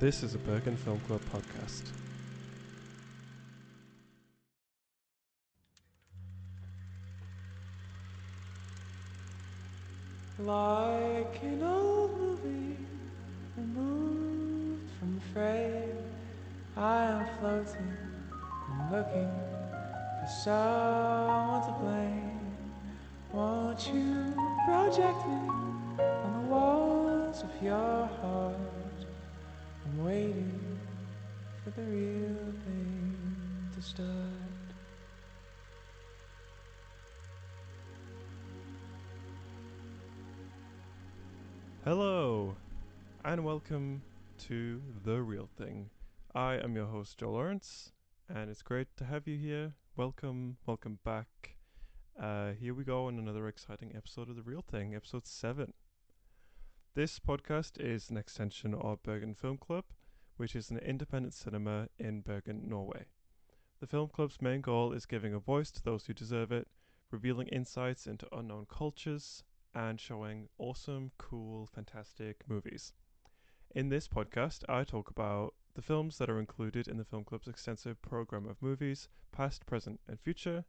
This is a Bergen Film Club podcast. Like an old movie removed from the frame, I am floating and looking for someone to blame. Won't you project me on the walls of your heart? I'm waiting for the real thing to start. Hello, and welcome to The Real Thing. I am your host, Joe Lawrence, and it's great to have you here. Welcome back. Here we go on another exciting episode of The Real Thing, episode 7. This podcast is an extension of Bergen Film Club, which is an independent cinema in Bergen, Norway. The film club's main goal is giving a voice to those who deserve it, revealing insights into unknown cultures, and showing awesome, cool, fantastic movies. In this podcast, I talk about the films that are included in the film club's extensive program of movies, past, present, and future.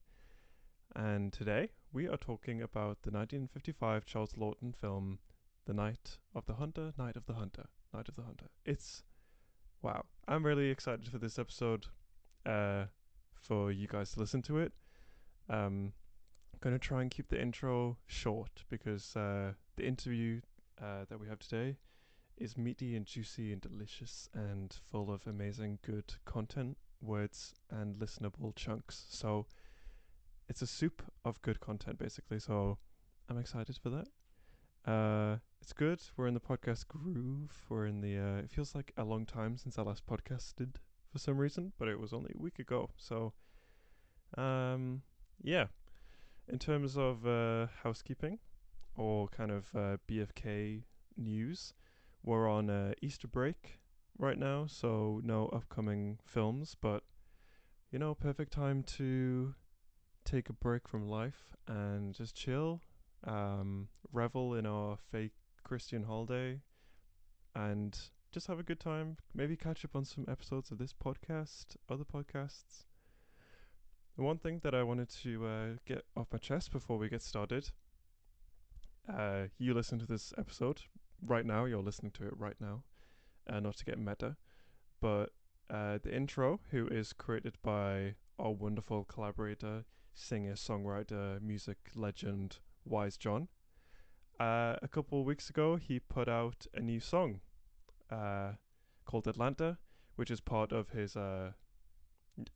And today, we are talking about the 1955 Charles Laughton film, The Night of the Hunter, Night of the Hunter, Night of the Hunter. Wow. I'm really excited for this episode, for you guys to listen to it. I'm going to try and keep the intro short because the interview that we have today is meaty and juicy and delicious and full of amazing good content, words, and listenable chunks. So it's a soup of good content, basically. So I'm excited for that. It's good. We're in the podcast groove. We're in the. It feels like a long time since I last podcasted for some reason, but it was only a week ago. So, yeah. In terms of housekeeping or kind of BFK news, we're on Easter break right now, so no upcoming films, but perfect time to take a break from life and just chill, revel in our fake Christian holiday, and just have a good time. Maybe catch up on some episodes of this podcast, other podcasts. The one thing that I wanted to get off my chest before we get started, you listen to this episode right now, you're listening to it right now, not to get meta, but the intro, who is created by our wonderful collaborator, singer, songwriter, music legend, Wise John. A couple of weeks ago, he put out a new song called Atlanta, which is part of his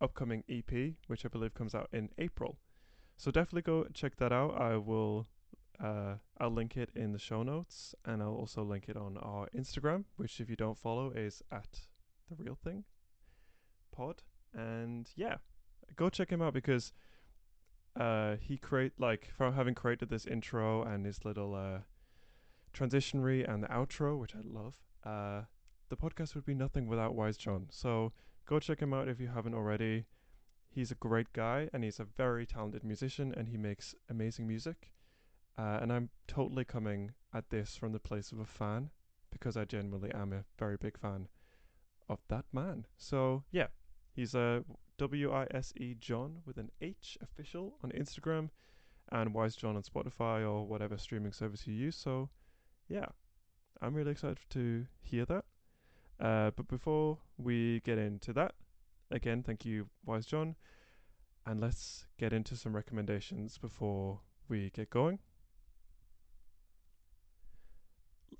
upcoming EP, which I believe comes out in April. So definitely go check that out. I'll link it in the show notes, and I'll also link it on our Instagram, which if you don't follow is at The Real Thing Pod. And yeah, go check him out because from having created this intro and his little transitionary and the outro, which I love, the podcast would be nothing without Wise John. So go check him out if you haven't already. He's a great guy and he's a very talented musician and he makes amazing music. And I'm totally coming at this from the place of a fan because I genuinely am a very big fan of that man. So yeah, he's a Wise John with an H official on Instagram and Wise John on Spotify or whatever streaming service you use. So yeah, I'm really excited to hear that. But before we get into that, again, thank you, Wise John. And let's get into some recommendations before we get going.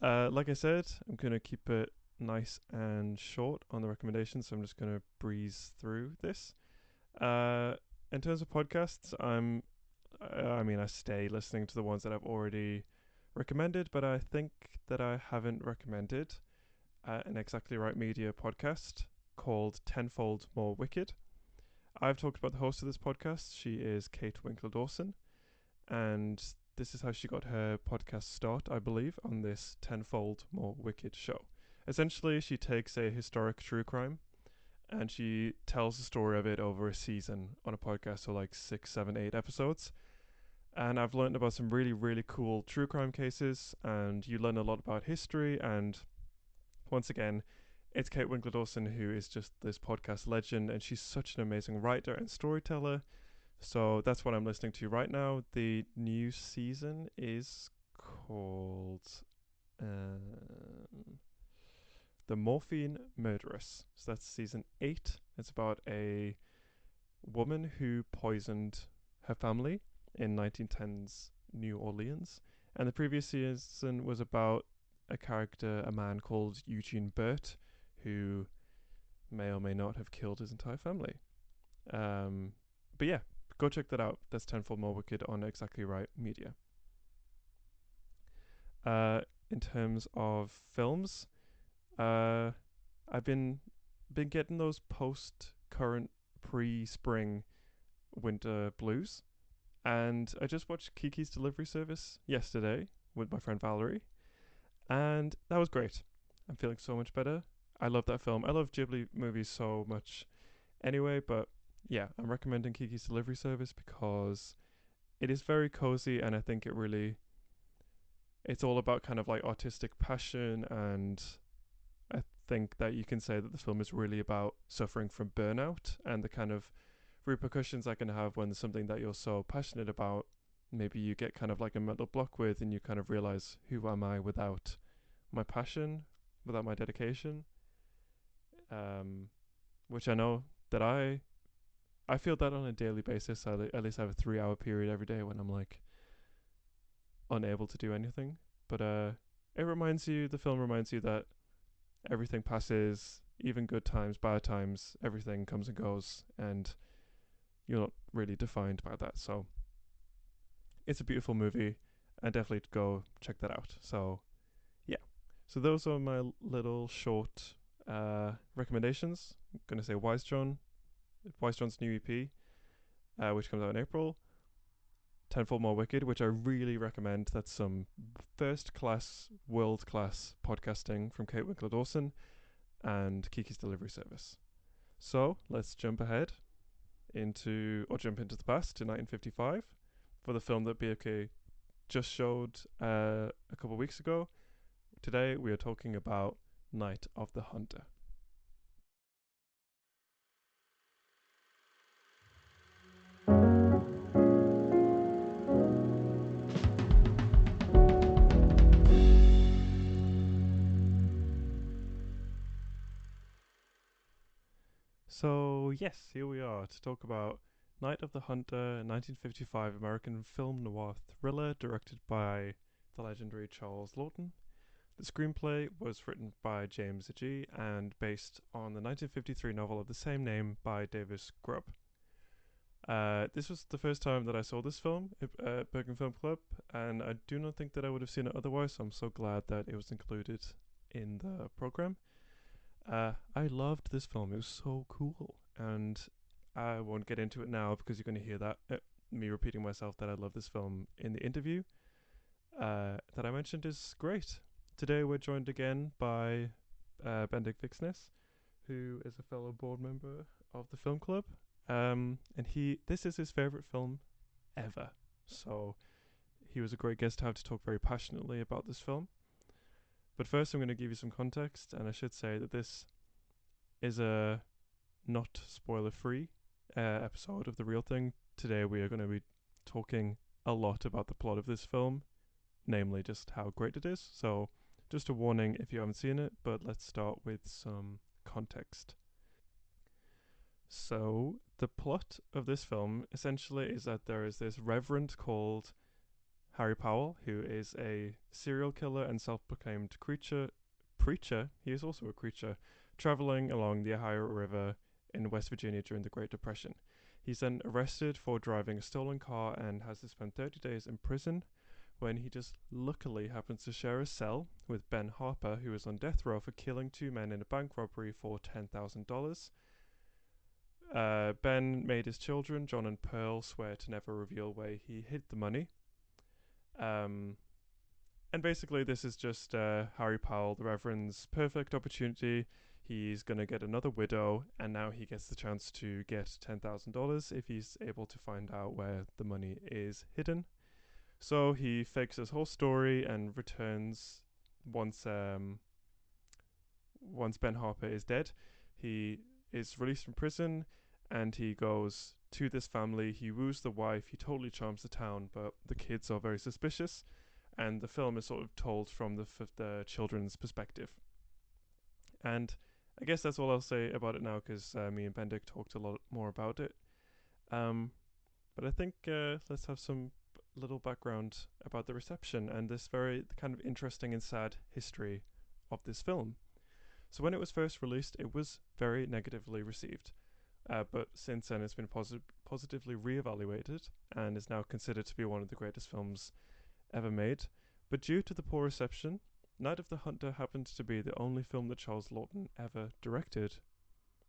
Like I said, I'm going to keep it nice and short on the recommendations, so I'm just going to breeze through this. In terms of podcasts, I stay listening to the ones that I've already recommended, but I think that I haven't recommended an Exactly Right Media podcast called Tenfold More Wicked. I've talked about the host of this podcast. She is Kate Winkler-Dawson, and this is how she got her podcast start, I believe, on this Tenfold More Wicked show. Essentially, she takes a historic true crime and she tells the story of it over a season on a podcast, so like 6, 7, 8 episodes. And I've learned about some really, really cool true crime cases, and you learn a lot about history. And once again, It's Kate Winkler Dawson, who is just this podcast legend, and she's such an amazing writer and storyteller. So that's what I'm listening to right now. The new season is called um, The Morphine Murderess. So that's season 8. It's about a woman who poisoned her family in 1910s New Orleans. And the previous season was about a character, a man called Eugene Burt, who may or may not have killed his entire family. Um, but yeah, go check that out. That's Tenfold More Wicked on Exactly Right Media. Uh, in terms of films, uh, I've been getting those post current pre spring winter blues, and I just watched Kiki's Delivery Service yesterday with my friend Valerie, and that was great. I'm feeling so much better. I love that film. I love Ghibli movies so much anyway, but yeah, I'm recommending Kiki's Delivery Service because it is very cozy, and I think it's all about kind of like artistic passion, and I think that you can say that the film is really about suffering from burnout and the kind of repercussions that can have when there's something that you're so passionate about, maybe you get kind of like a mental block with, and you kind of realize, who am I without my passion, without my dedication? Um, which I know that I feel that on a daily basis. I at least have a 3 hour period every day when I'm like unable to do anything. But the film reminds you that everything passes, even good times, bad times, everything comes and goes, and you're not really defined by that. So it's a beautiful movie, and definitely go check that out. So yeah, so those are my little short recommendations. I'm gonna say Wise John's new EP, which comes out in April. Tenfold More Wicked, which I really recommend. That's some first class, world class podcasting from Kate Winkler Dawson and Kiki's Delivery Service. So let's jump into the past to 1955 for the film that BFK just showed a couple of weeks ago. Today we are talking about Night of the Hunter. So, yes, here we are to talk about Night of the Hunter, a 1955 American film noir thriller directed by the legendary Charles Lawton. The screenplay was written by James Agee and based on the 1953 novel of the same name by Davis Grubb. This was the first time that I saw this film at Bergen Film Club, and I do not think that I would have seen it otherwise, so I'm so glad that it was included in the program. I loved this film. It was so cool, and I won't get into it now because you're going to hear that me repeating myself that I love this film in the interview that I mentioned is great. Today we're joined again by Bendik Vigsnes, who is a fellow board member of the film club, and this is his favorite film ever. So he was a great guest to have to talk very passionately about this film. But first, I'm going to give you some context, and I should say that this is a not spoiler free episode of The Real Thing. Today, we are going to be talking a lot about the plot of this film, namely just how great it is. So, just a warning if you haven't seen it, but let's start with some context. So, the plot of this film essentially is that there is this reverend called Harry Powell, who is a serial killer and self proclaimed preacher. He is also a creature, traveling along the Ohio River in West Virginia during the Great Depression. He's then arrested for driving a stolen car and has to spend 30 days in prison when he just luckily happens to share a cell with Ben Harper, who is on death row for killing two men in a bank robbery for $10,000. Ben made his children, John and Pearl, swear to never reveal where he hid the money. Um, and basically, this is just Harry Powell, the Reverend's perfect opportunity. He's going to get another widow, and now he gets the chance to get $10,000 if he's able to find out where the money is hidden. So he fakes his whole story and returns once once Ben Harper is dead, he is released from prison, and he goes to this family. He woos the wife. He totally charms the town, but the kids are very suspicious. And the film is sort of told from the children's perspective. And I guess that's all I'll say about it now, because me and Bendik talked a lot more about it. Um, but I think let's have some little background about the reception and this very kind of interesting and sad history of this film. So when it was first released, it was very negatively received. But since then, it's been positively re-evaluated and is now considered to be one of the greatest films ever made. But due to the poor reception, Night of the Hunter happened to be the only film that Charles Laughton ever directed,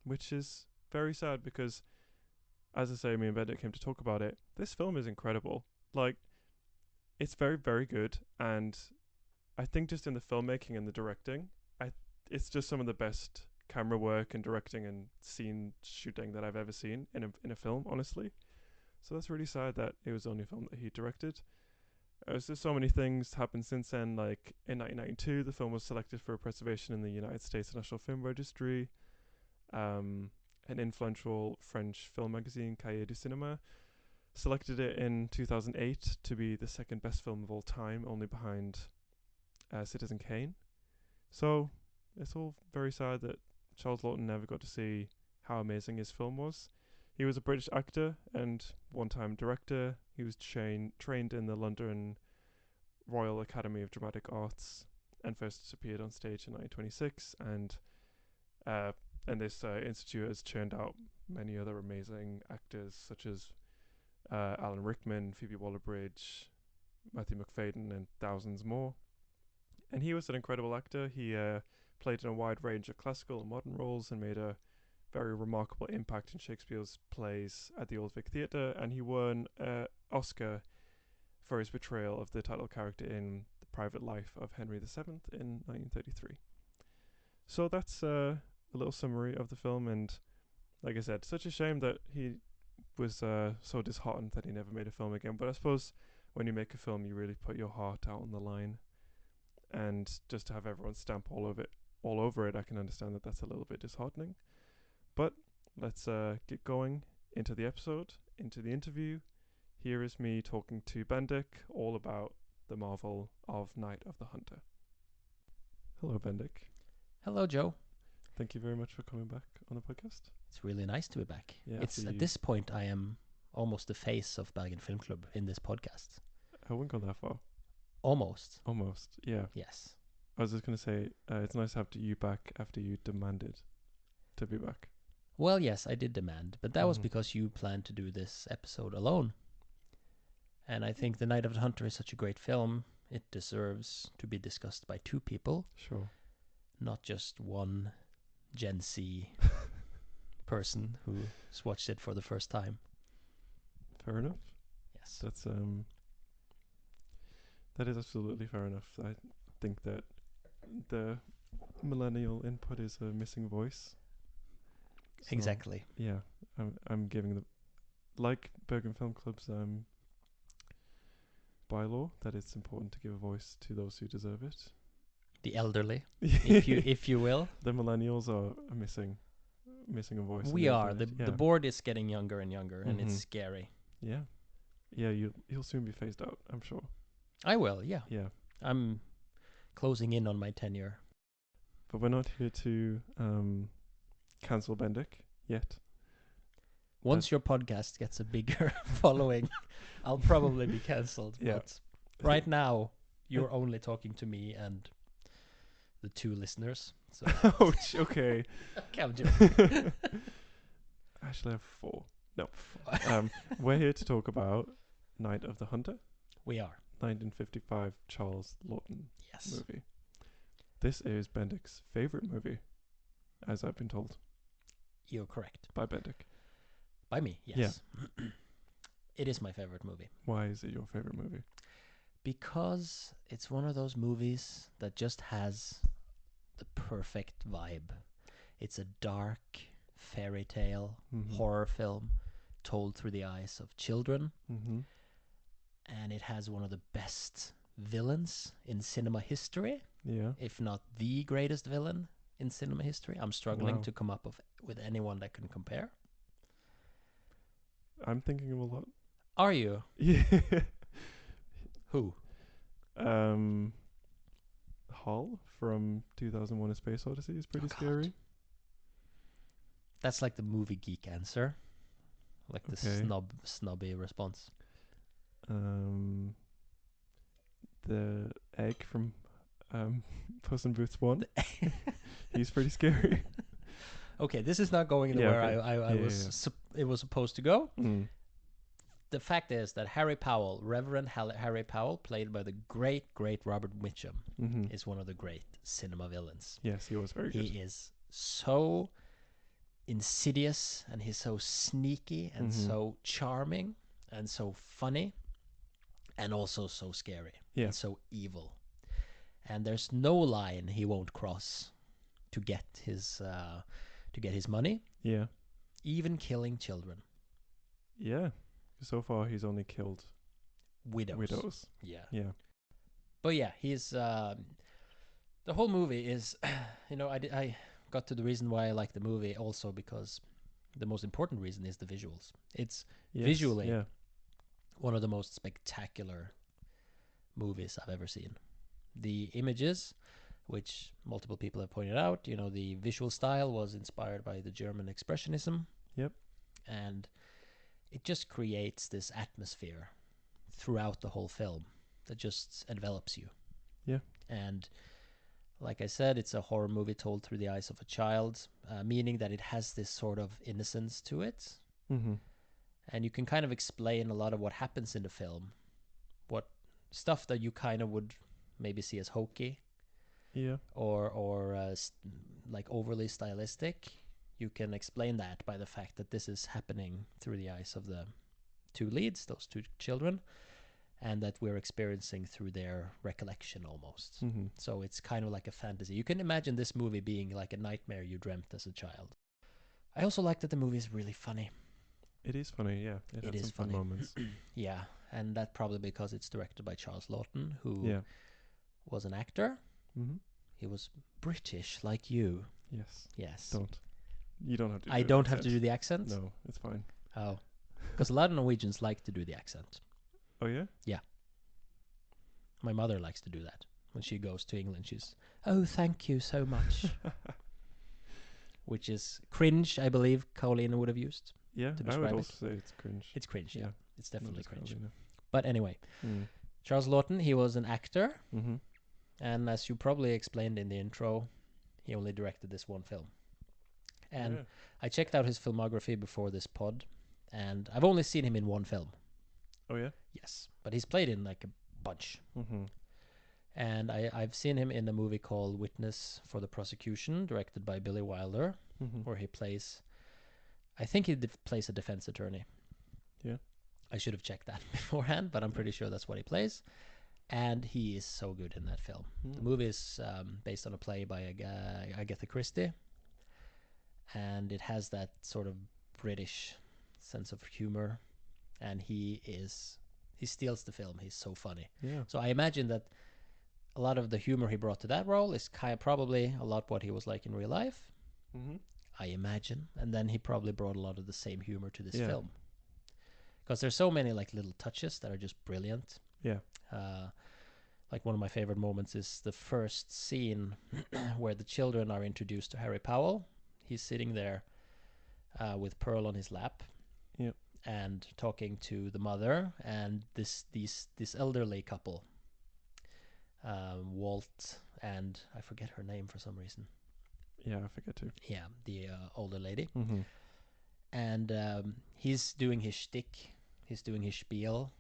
which is very sad because, as I say, me and Bendik came to talk about it. This film is incredible. Like, it's very, very good, and I think just in the filmmaking and the directing, it's just some of the best camera work and directing and scene shooting that I've ever seen in a film, honestly. So that's really sad that it was the only film that he directed. There's just so many things happened since then. Like in 1992, the film was selected for preservation in the United States National Film Registry. An influential French film magazine, Cahiers du Cinéma, selected it in 2008 to be the second best film of all time, only behind Citizen Kane. So it's all very sad that Charles Laughton never got to see how amazing his film was. He was a British actor and one-time director. He was trained in the London Royal Academy of Dramatic Arts and first appeared on stage in 1926. And this institute has churned out many other amazing actors such as Alan Rickman, Phoebe Waller-Bridge, Matthew McFadden, and thousands more. And he was an incredible actor. He played in a wide range of classical and modern roles and made a very remarkable impact in Shakespeare's plays at the Old Vic Theatre, and he won an Oscar for his portrayal of the title character in The Private Life of Henry VII in 1933. So that's a little summary of the film, and like I said, such a shame that he was so disheartened that he never made a film again. But I suppose when you make a film, you really put your heart out on the line, and just to have everyone stamp all over it, I can understand that that's a little bit disheartening. But let's get going into the episode, into the interview. Here is me talking to Bendik all about the marvel of Night of the Hunter. Hello, Bendik. Hello, Joe. Thank you very much for coming back on the podcast. It's really nice to be back. Yeah, it's at this point I am almost the face of Bergen Film Club in this podcast. I wouldn't go that far. Almost. Almost, yeah. Yes. I was just going to say, it's nice to have you back after you demanded to be back. Well, yes, I did demand, but that was because you planned to do this episode alone. And I think The Night of the Hunter is such a great film, it deserves to be discussed by two people. Sure. Not just one Gen Z person who's watched it for the first time. Fair enough. Yes. That is absolutely fair enough. I think that the millennial input is a missing voice. So, exactly. Yeah, I'm giving the, like Bergen Film Club's bylaw, that it's important to give a voice to those who deserve it. The elderly, if you will. The millennials are missing a voice. We are. The board is getting younger and younger, and it's scary. Yeah, you'll soon be phased out, I'm sure. I will. Yeah. Yeah. I'm closing in on my tenure. But we're not here to cancel Bendik yet. Once your podcast gets a bigger following, I'll probably be cancelled. Yeah. But right now, you're only talking to me and the two listeners. So Ouch, okay. I'm joking. Actually, I have 4. No. We're here to talk about Night of the Hunter. We are. 1955 Charles Laughton Yes. movie. This is Bendik's favorite movie, as I've been told. You're correct. By Bendik. By me, yes. Yeah. It is my favorite movie. Why is it your favorite movie? Because it's one of those movies that just has the perfect vibe. It's a dark fairy tale horror film told through the eyes of children. And it has one of the best villains in cinema history. Yeah. If not the greatest villain in cinema history. I'm struggling Wow. to come up with anyone that can compare. I'm thinking of a lot. Are you? Yeah. Who? Hall from 2001: A Space Odyssey is pretty God. scary. That's like the movie geek answer. Like the Okay. snobby response. The egg from Puss in Boots 1. He's pretty scary. Okay, this is not going Yeah, where okay. I Yeah, was it was supposed to go. Mm. The fact is that Harry Powell, Reverend Harry Powell, played by the great Robert Mitchum, Mm-hmm. is one of the great cinema villains. Yes, he was very He good. is so insidious, and he's so sneaky, and so charming, and so funny, and also so scary, and so evil. And there's no line he won't cross to get his money. Yeah. Even killing children. Yeah. So far, he's only killed Widows. Yeah. But yeah, he's the whole movie is, I got to the reason why I like the movie also because the most important reason is the visuals. It's visually one of the most spectacular movies I've ever seen. The images, which multiple people have pointed out, the visual style was inspired by the German Expressionism. Yep. And it just creates this atmosphere throughout the whole film that just envelops you. Yeah. And like I said, it's a horror movie told through the eyes of a child, meaning that it has this sort of innocence to it. Mm-hmm. And you can kind of explain a lot of what happens in the film. What stuff that you kind of would maybe see as hokey. Yeah. Or like overly stylistic. You can explain that by the fact that this is happening through the eyes of the two leads, those two children, and that we're experiencing through their recollection almost. Mm-hmm. So it's kind of like a fantasy. You can imagine this movie being like a nightmare you dreamt as a child. I also like that the movie is really funny. It is funny, yeah. It had is some fun funny. moments. Yeah, and that probably because it's directed by Charles Laughton, who Yeah. was an actor. Mm-hmm. He was British, like you. Yes. Yes. You don't have to do I the don't have accent. to do the accent? No, it's fine. Oh. Because a lot of Norwegians like to do the accent. Oh, yeah? My mother likes to do that. When she goes to England, she's, oh, thank you so much. Which is cringe, I believe Carolina would have used. Yeah, to I would describe also it. say it's cringe. It's cringe, yeah. It's definitely Not just cringe. Carolina. But anyway, Mm. Charles Laughton, he was an actor. Mm-hmm. And as you probably explained in the intro, he only directed this one film. And Yeah. I checked out his filmography before this pod, and I've only seen him in one film. Oh, yeah? Yes, but he's played in like a bunch. Mm-hmm. And I've seen him in a movie called Witness for the Prosecution, directed by Billy Wilder, Mm-hmm. where he plays, I think he plays a defense attorney. Yeah. I should have checked that beforehand, but I'm pretty sure that's what he plays. And he is so good in that film. The movie is based on a play by Agatha Christie. And it has that sort of British sense of humor. And he steals the film. He's so funny. Yeah. So I imagine that a lot of the humor he brought to that role is kind of probably a lot what he was like in real life. Mm-hmm. I imagine. And then he probably brought a lot of the same humor to this Yeah. film. Because there's so many like little touches that are just brilliant. Yeah. Like one of my favorite moments is the first scene where the children are introduced to Harry Powell. He's sitting there with Pearl on his lap. Yep. And talking to the mother and this elderly couple. Walt and I forget her name for some reason. Yeah, I forget to. Yeah, the older lady. Mm-hmm. And he's doing his shtick. He's doing his spiel.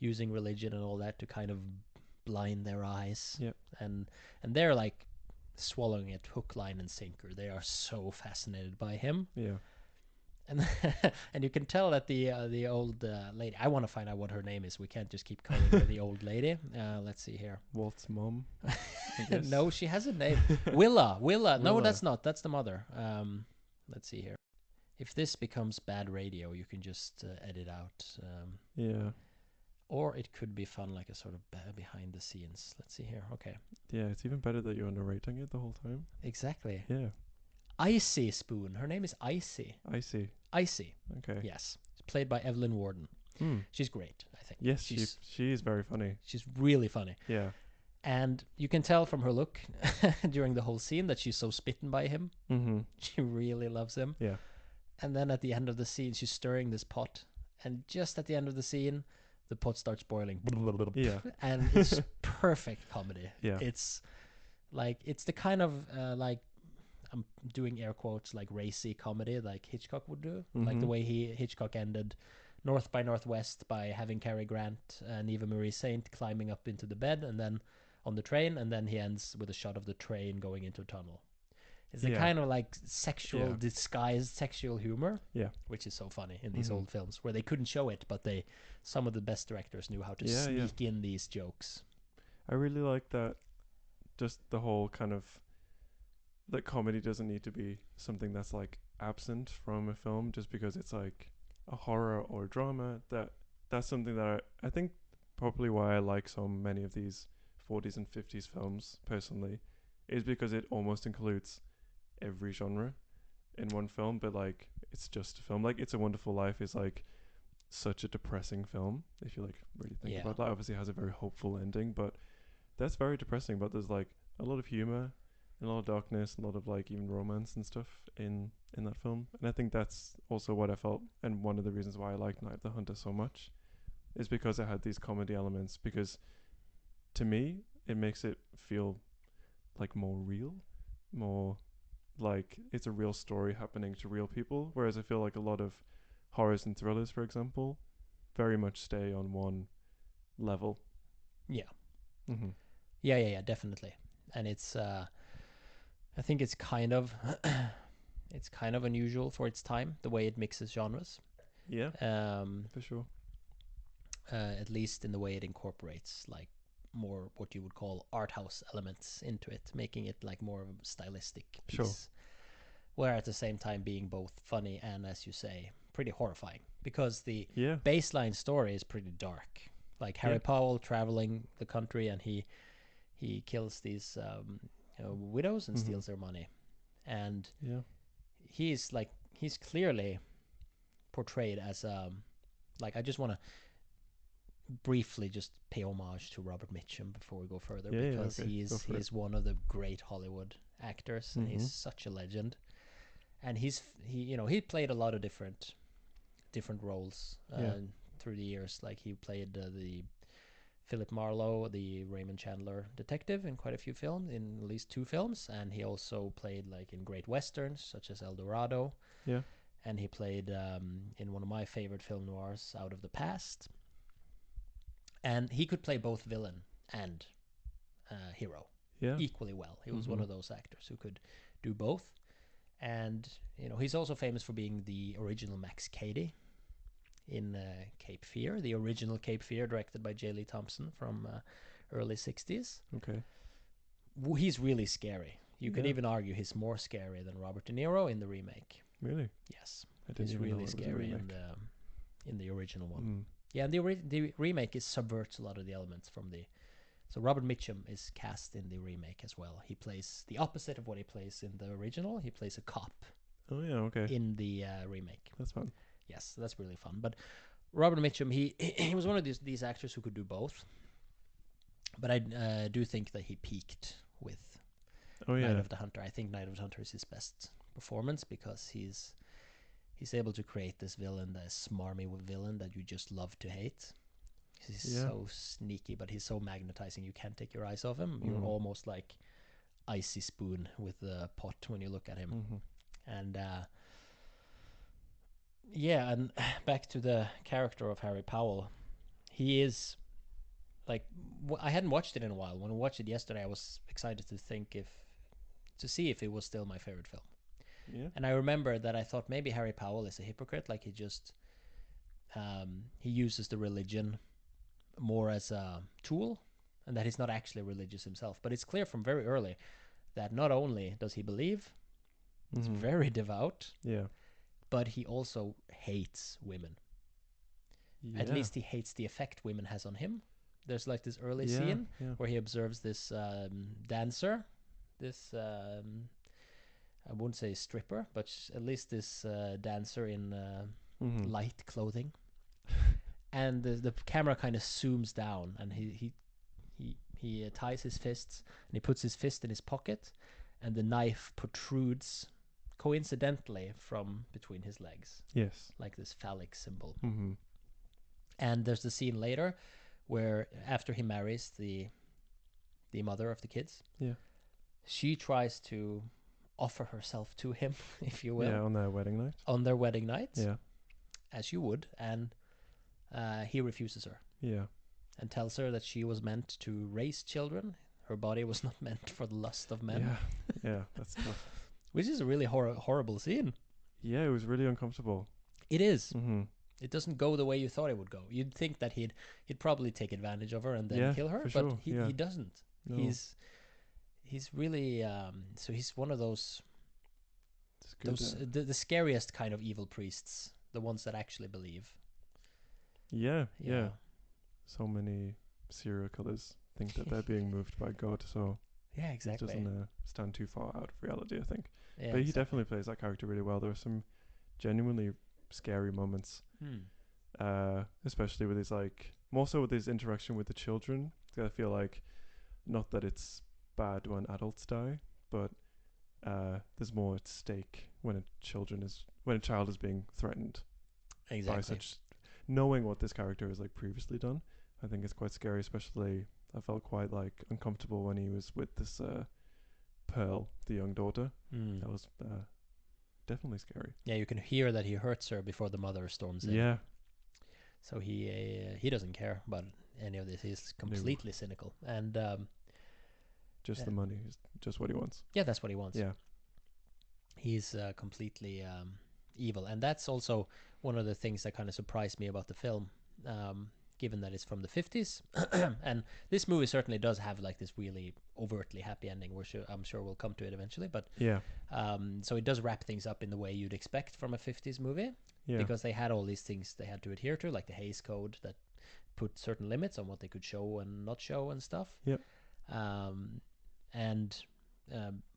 Using religion and all that to kind of blind their eyes. Yep. And they're like swallowing it hook, line, and sinker. They are so fascinated by him. Yeah. And and you can tell that the old lady. I want to find out what her name is. We can't just keep calling her the old lady. Let's see here. Walt's mom. I guess. No, she has a name. Willa. No, Willa. that's not. That's the mother. Let's see here. If this becomes bad radio, you can just edit out. Yeah. Or it could be fun, like a sort of behind the scenes. Let's see here. Okay. Yeah, it's even better that you're narrating it the whole time. Exactly. Yeah, Icy Spoon. Her name is Icy. I see. Icy. Okay. Yes. It's played by Evelyn Warden. She's great, I think. Yes, she is very funny. She's really funny. Yeah. And you can tell from her look during the whole scene that she's so smitten by him. Mm-hmm. She really loves him. Yeah. And then at the end of the scene, she's stirring this pot. And just at the end of the scene, the pot starts boiling. Yeah. And it's perfect comedy. Yeah. It's like, it's the kind of, like, I'm doing air quotes, like racy comedy like Hitchcock would do. Like the way Hitchcock ended North by Northwest by having Cary Grant and Eva Marie Saint climbing up into the bed and then on the train, and then he ends with a shot of the train going into a tunnel. It's the kind of like sexual disguised sexual humor, which is so funny in these old films where they couldn't show it, but some of the best directors knew how to sneak in these jokes. I really like that. Just the whole kind of that comedy doesn't need to be something that's like absent from a film just because it's like a horror or a drama. That's something that I think probably why I like so many of these 40s and 50s films personally is because it almost includes every genre in one film, but like it's just a film. Like It's a Wonderful Life is like such a depressing film if you like really think about that. Obviously it has a very hopeful ending, but that's very depressing. But there's like a lot of humor, a lot of darkness, a lot of like even romance and stuff in that film. And I think that's also what I felt, and one of the reasons why I liked Night of the Hunter so much is because it had these comedy elements, because to me it makes it feel like more real, more like it's a real story happening to real people, whereas I feel like a lot of horrors and thrillers, for example, very much stay on one level. Yeah, definitely. And it's I think it's kind of it's kind of unusual for its time, the way it mixes genres. For sure. At least in the way it incorporates like more what you would call art house elements into it, making it like more of a stylistic piece. Sure. Where at the same time being both funny and, as you say, pretty horrifying, because the Yeah. baseline story is pretty dark. Like Harry Powell traveling the country, and he kills these widows and steals their money, and he's clearly portrayed as like, I just want to briefly just pay homage to Robert Mitchum before we go further, because he's one of the great Hollywood actors, and he's such a legend. And he played a lot of different roles through the years. Like he played the Philip Marlowe, the Raymond Chandler detective, in quite a few films, in at least 2 films, and he also played like in great westerns such as El Dorado. And he played in one of my favorite film noirs, Out of the Past. And he could play both villain and hero equally well. He was one of those actors who could do both. And he's also famous for being the original Max Cady in Cape Fear, the original Cape Fear, directed by J. Lee Thompson from early 60s. Okay. He's really scary. You could even argue he's more scary than Robert De Niro in the remake. Really? Yes. I didn't He's even know really it was a scary remake. in the original one. Yeah, and the remake subverts a lot of the elements from the... So Robert Mitchum is cast in the remake as well. He plays the opposite of what he plays in the original. He plays a cop. Oh yeah, okay. In the remake. That's fun. Yes, that's really fun. But Robert Mitchum, he was one of these actors who could do both. But I do think that he peaked with Night of the Hunter. I think Night of the Hunter is his best performance, because he's able to create this villain, this smarmy villain that you just love to hate. He's so sneaky, but he's so magnetizing you can't take your eyes off him. You're almost like Icy Spoon with the pot when you look at him. And and back to the character of Harry Powell. He is like, I hadn't watched it in a while. When I watched it yesterday, I was excited to see if it was still my favorite film. And I remember that I thought maybe Harry Powell is a hypocrite, like he just he uses the religion more as a tool, and that he's not actually religious himself. But it's clear from very early that not only does he believe, he's very devout, but he also hates women. At Yeah. least he hates the effect women has on him. There's like this early Yeah. scene Yeah. where he observes this dancer, this I wouldn't say stripper, but at least this dancer in Mm-hmm. light clothing, and the camera kind of zooms down, and he ties his fists, and he puts his fist in his pocket, and the knife protrudes coincidentally from between his legs, Yes. like this phallic symbol. Mm-hmm. And there's the scene later where after he marries the mother of the kids, Yeah. she tries to offer herself to him, if you will, Yeah, on their wedding night. on their wedding night, Yeah. as you would, and he refuses her Yeah. and tells her that she was meant to raise children. Her body was not meant for the lust of men. Yeah. Yeah, that's tough. Which is a really horrible scene. Yeah, it was really uncomfortable. It is. Mm-hmm. It doesn't go the way you thought it would go. You'd think that he'd probably take advantage of her and then Yeah, kill her, for but sure, he, yeah. he doesn't. No. He's really so he's one of those It's good, the scariest kind of evil priests, the ones that actually believe. yeah. So many serial killers think that they're being moved by God, so Yeah, it exactly. doesn't stand too far out of reality, I think. Yeah, But he exactly. definitely plays that character really well. There are some genuinely scary moments, especially with his more so with his interaction with the children. I feel like, not that it's bad when adults die, but there's more at stake when a child is being threatened Exactly. by such, knowing what this character has previously done. I think it's quite scary. Especially, I felt quite uncomfortable when he was with this Pearl, the young daughter. That was definitely scary. Yeah, you can hear that he hurts her before the mother storms in. Yeah. So he doesn't care about any of this. He's completely cynical, and Just the money is just what he wants. yeah, that's what he wants. Yeah. He's completely evil, and that's also one of the things that kind of surprised me about the film, given that it's from the 50s. And this movie certainly does have this really overtly happy ending. I'm sure we'll come to it eventually, but Yeah. so it does wrap things up in the way you'd expect from a 50s movie. Yeah. Because they had all these things they had to adhere to, like the Hays Code that put certain limits on what they could show and not show and stuff. Yep. And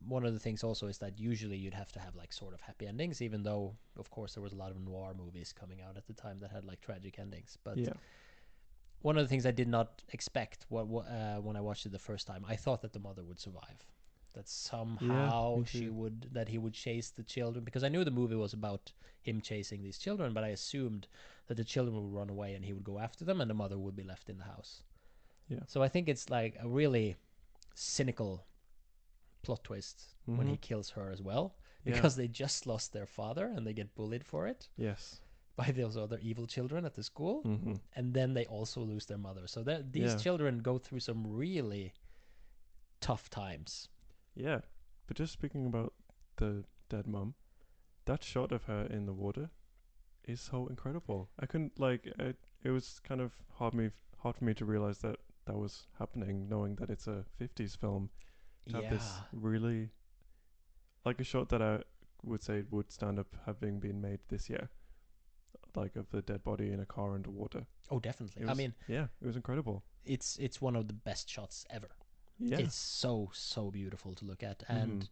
one of the things also is that usually you'd have to have sort of happy endings, even though of course there was a lot of noir movies coming out at the time that had tragic endings. But yeah. one of the things I did not expect when I watched it the first time, I thought that the mother would survive. That somehow he would chase the children, because I knew the movie was about him chasing these children, but I assumed that the children would run away and he would go after them and the mother would be left in the house. Yeah. So I think it's a really cynical plot twist when he kills her as well, because they just lost their father and they get bullied for it. Yes. By those other evil children at the school, and then they also lose their mother. So these children go through some really tough times. Yeah, but just speaking about the dead mum, that shot of her in the water is so incredible. I couldn't it was kind of hard for me to realize that was happening, knowing that it's a 50s film. To have this really a shot that I would say would stand up having been made this year, of the dead body in a car underwater. Oh, definitely. It was incredible. It's one of the best shots ever. Yeah. It's so beautiful to look at, and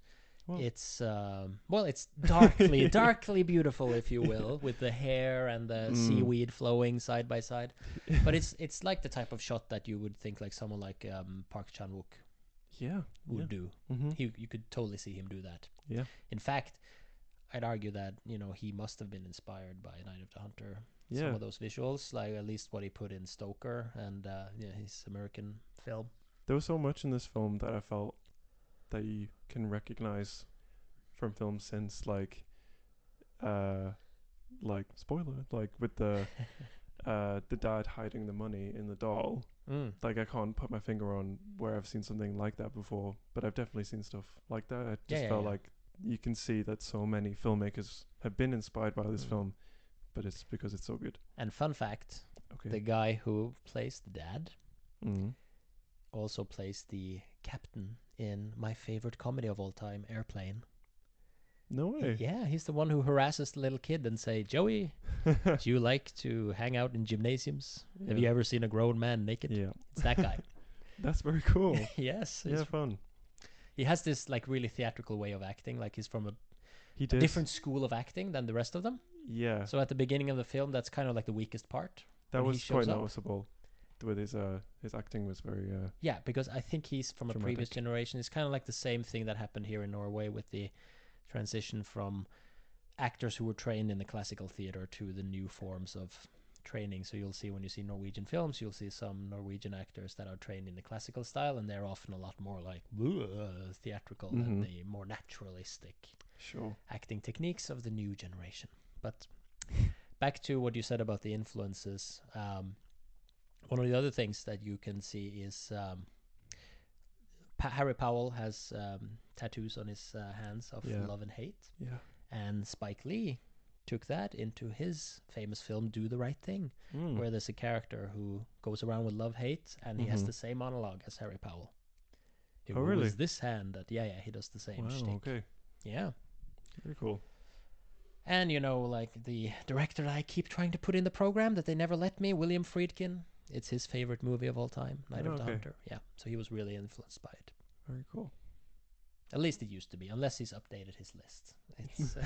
Well, it's it's darkly beautiful, if you will, with the hair and the seaweed flowing side by side. But it's like the type of shot that you would think someone like Park Chan-wook would do. You could totally see him do that. Yeah. In fact, I'd argue that he must have been inspired by Night of the Hunter. Yeah. Some of those visuals, at least what he put in Stoker and his American film. There was so much in this film that I felt that you can recognize from films since, spoiler, with the dad hiding the money in the doll. I can't put my finger on where I've seen something like that before, but I've definitely seen stuff like that. I just felt like you can see that so many filmmakers have been inspired by this film, but it's because it's so good. And fun fact, Okay. the guy who plays the dad Mm-hmm. also plays the captain in my favorite comedy of all time, Airplane. No way. Yeah, he's the one who harasses the little kid and say, Joey, do you like to hang out in gymnasiums? Have you Yeah. ever seen a grown man naked? Yeah. It's that guy. That's very cool. Yes. Yeah, fun. He has this like really theatrical way of acting. Like he's from He a did. different school of acting than the rest of them. Yeah. So at the beginning of the film, that's kind of like the weakest part. That when he was shows quite up. noticeable. With his acting was very Yeah, because I think he's from a previous dramatic. generation. It's kind of like the same thing that happened here in Norway with the transition from actors who were trained in the classical theater to the new forms of training. So you'll see when you see Norwegian films, you'll see some Norwegian actors that are trained in the classical style, and they're often a lot more like theatrical than the more naturalistic Sure. acting techniques of the new generation. But back to what you said about the influences. One of the other things that you can see is Harry Powell has tattoos on his hands of love and hate. Yeah. And Spike Lee took that into his famous film Do the Right Thing, where there's a character who goes around with love hate, and he has the same monologue as Harry Powell. Oh, really? Was this hand that? Yeah, he does the same shtick. Okay. Yeah. Very cool. And like the director that I keep trying to put in the program that they never let me, William Friedkin. It's his favorite movie of all time, Night of the Hunter. Yeah, so he was really influenced by it. Very cool. At least it used to be, unless he's updated his list. It's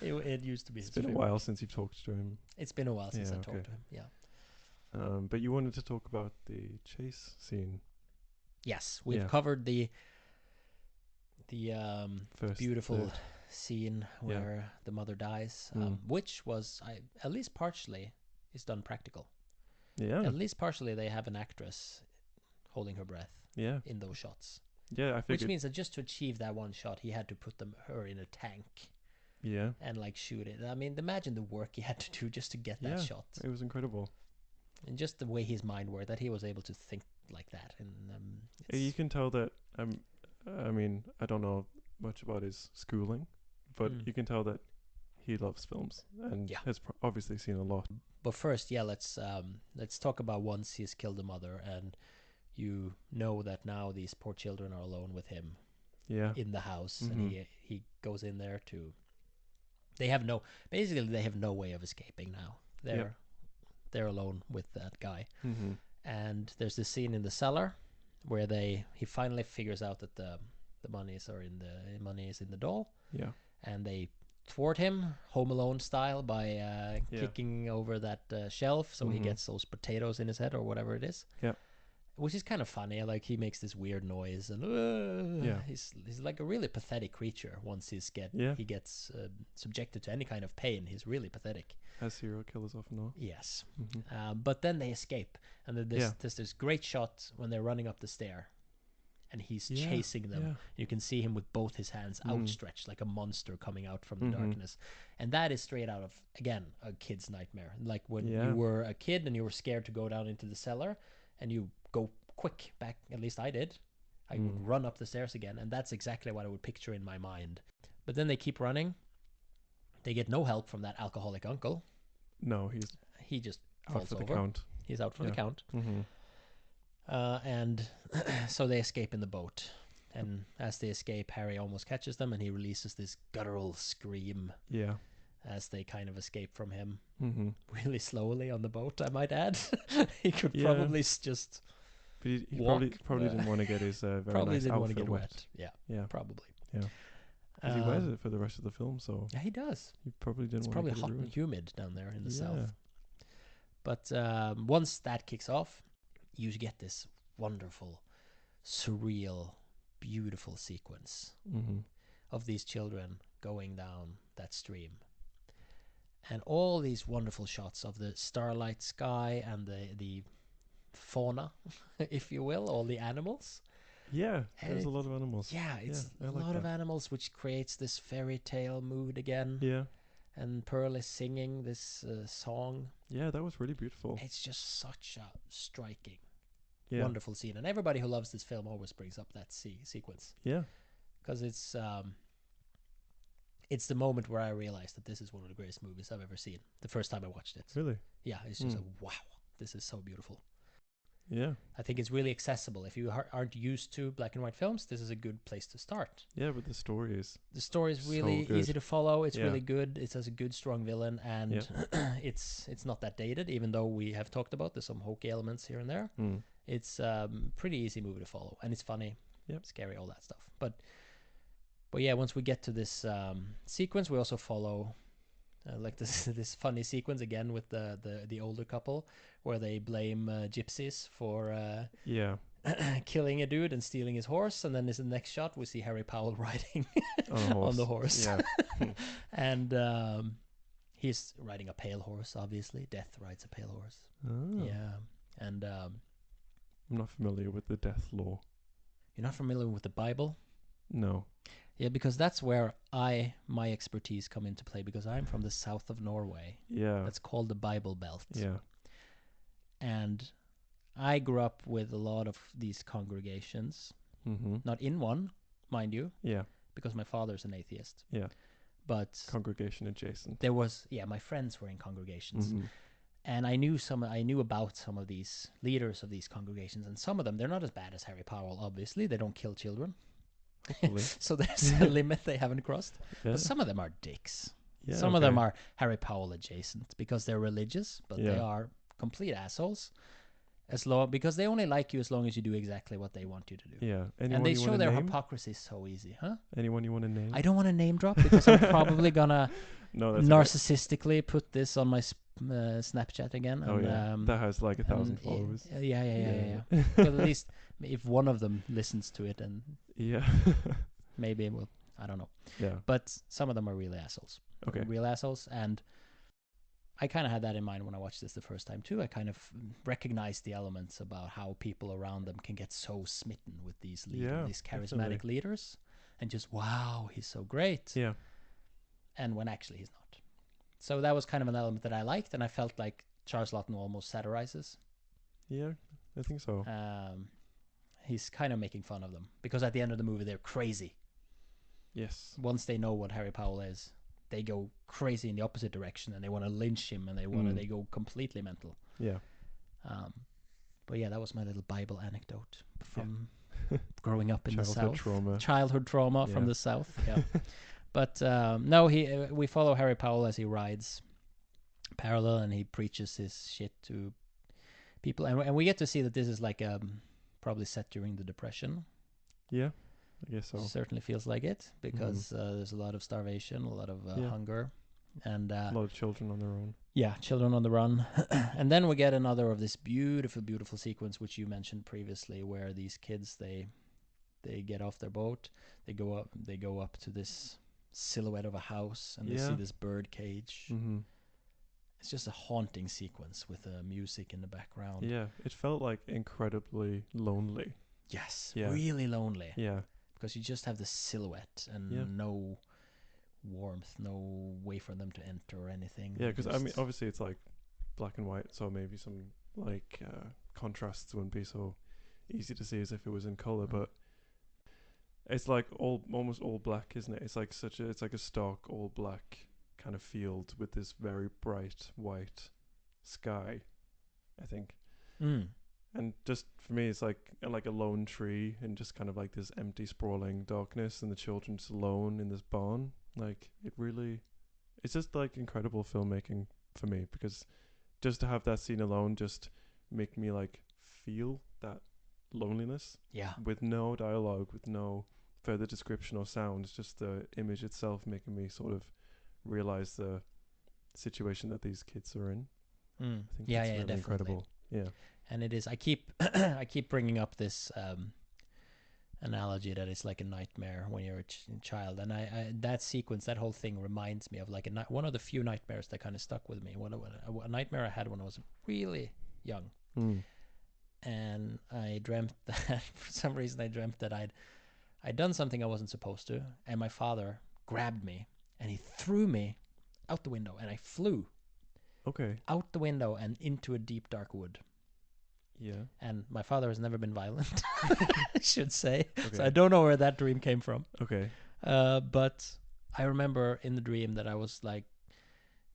it used to be. It's been a while since you've talked to him. It's been a while since I talked to him. Yeah. But you wanted to talk about the chase scene. Yes, we've covered the First, beautiful scene where the mother dies, which was at least partially is done practical. Yeah. At least partially they have an actress holding her breath. Yeah. In those shots. Yeah, I figured. Which means that just to achieve that one shot, he had to put her in a tank. Yeah. And like shoot it. I mean, imagine the work he had to do just to get that shot. It was incredible. And just the way his mind worked, that he was able to think like that. And you can tell that. I mean, I don't know much about his schooling, but you can tell that he loves films and has obviously seen a lot. But first, let's talk about once he's killed the mother, and you know that now these poor children are alone with him. Yeah. In the house, and he goes in there to. They have no way of escaping now. They're alone with that guy, and there's this scene in the cellar where he finally figures out that the money is in the doll. Yeah. And they thwart him, Home Alone style, by kicking over that shelf, so he gets those potatoes in his head or whatever it is. Yeah. Which is kind of funny. Like he makes this weird noise, and he's like a really pathetic creature. Once he gets subjected to any kind of pain, he's really pathetic. As serial killers often are. Yes. But then they escape, and there's this great shot when they're running up the stair, and he's chasing them. Yeah. You can see him with both his hands outstretched like a monster coming out from the darkness. And that is straight out of, again, a kid's nightmare. Like when you were a kid and you were scared to go down into the cellar, and you go quick back, at least I did. I would run up the stairs again, and that's exactly what I would picture in my mind. But then they keep running. They get no help from that alcoholic uncle. No, he just out falls for over. The count. He's out for the count. And so they escape in the boat. And as they escape, Harry almost catches them, and he releases this guttural scream. Yeah. As they kind of escape from him. Really slowly on the boat, I might add. He could probably just but he walk. probably didn't want to get his very probably nice didn't want to outfit get wet. Yeah, probably. Yeah. He wears it for the rest of the film, so yeah, he does. He probably didn't. It's probably hot and humid down there in the south. But once that kicks off, you get this wonderful, surreal, beautiful sequence of these children going down that stream, and all these wonderful shots of the starlight sky and the fauna, if you will, all the animals. Yeah, there's a lot of animals. Yeah, it's a lot of animals, which creates this fairy tale mood again. Yeah. And Pearl is singing this song. Yeah, that was really beautiful. It's just such a striking, wonderful scene. And everybody who loves this film always brings up that sequence. Yeah. Because it's the moment where I realized that this is one of the greatest movies I've ever seen. The first time I watched it. Really? Yeah, it's just like, wow, this is so beautiful. Yeah. I think it's really accessible. If you aren't used to black and white films, this is a good place to start. Yeah, but the story is The story is so really good. easy to follow. It's Yeah. really good. It has a good, strong villain, and it's not that dated. Even though we have talked about there's some hokey elements here and there, it's pretty easy movie to follow, and it's funny, scary, all that stuff. But yeah, once we get to this sequence, we also follow like this funny sequence again with the older couple where they blame gypsies for killing a dude and stealing his horse, and then in the next shot we see Harry Powell riding on the horse. Yeah. And he's riding a pale horse, obviously. Death rides a pale horse. Oh. Yeah. And I'm not familiar with the death law. you're not familiar with the Bible? No. Yeah, because that's where my expertise come into play, because I'm from the south of Norway. Yeah. That's called the Bible Belt. Yeah. And I grew up with a lot of these congregations. Mm-hmm. Not in one, mind you. Yeah. Because my father's an atheist. Yeah. But Congregation adjacent. there was, my friends were in congregations. Mm-hmm. And I knew about some of these leaders of these congregations, and some of them, they're not as bad as Harry Powell, obviously. They don't kill children. So there's a limit they haven't crossed. Yeah. But some of them are dicks. Yeah, Some of them are Harry Powell adjacent because they're religious, but they are complete assholes. Because they only like you as long as you do exactly what they want you to do. Yeah. And Anyone they you show wanna their name? hypocrisy so easy, huh? Anyone you want to name? I don't want to name drop because I'm probably gonna No, that's narcissistically put this on my Snapchat again. Oh, yeah. That has like 1,000 followers. Yeah. But at least if one of them listens to it, and Yeah. maybe we'll, I don't know. Yeah. But some of them are really assholes. Okay. Real assholes. And I kind of had that in mind when I watched this the first time too. I kind of recognized the elements about how people around them can get so smitten with these these charismatic leaders, and just, wow, he's so great. Yeah. And when actually he's not. So that was kind of an element that I liked, and I felt like Charles Laughton almost satirizes. Yeah, I think so. He's kind of making fun of them, because at the end of the movie they're crazy. Yes. Once they know what Harry Powell is, they go crazy in the opposite direction, and they want to lynch him, and they go completely mental. Yeah. But yeah, that was my little Bible anecdote from growing up in the Childhood South. trauma. Childhood trauma from the South. Yeah. But no, we follow Harry Powell as he rides parallel, and he preaches his shit to people, and we get to see that this is like probably set during the Depression. Yeah, I guess so. Certainly feels like it, because there's a lot of starvation, a lot of hunger, and a lot of children on their own. Yeah, children on the run. And then we get another of this beautiful, beautiful sequence which you mentioned previously, where these kids they get off their boat, they go up to this silhouette of a house, and they see this bird cage. Mm-hmm. It's just a haunting sequence with music in the background. Yeah, it felt like incredibly lonely. Yes, really lonely. Yeah, because you just have the silhouette and no warmth, no way for them to enter or anything. Yeah, because I mean, obviously it's like black and white, so maybe some like contrasts wouldn't be so easy to see as if it was in color, but it's like almost all black, isn't it? It's like it's like a stark all black kind of field with this very bright white sky, I think. And just for me, it's like a lone tree and just kind of like this empty, sprawling darkness, and the children just alone in this barn. Like, it's just like incredible filmmaking for me, because just to have that scene alone just make me like feel that loneliness. Yeah. With no dialogue, with no further description or sound. It's just the image itself making me sort of realize the situation that these kids are in. I think it's really definitely incredible. Yeah. And it is. I keep bringing up this analogy that it's like a nightmare when you're a child, and I that sequence, that whole thing reminds me of like one of the few nightmares that kind of stuck with me. A nightmare I had when I was really young, and I dreamt that for some reason I'd done something I wasn't supposed to, and my father grabbed me and he threw me out the window, and I flew out the window and into a deep dark wood. Yeah. And my father has never been violent, I should say. So I don't know where that dream came from. Okay. But I remember in the dream that I was like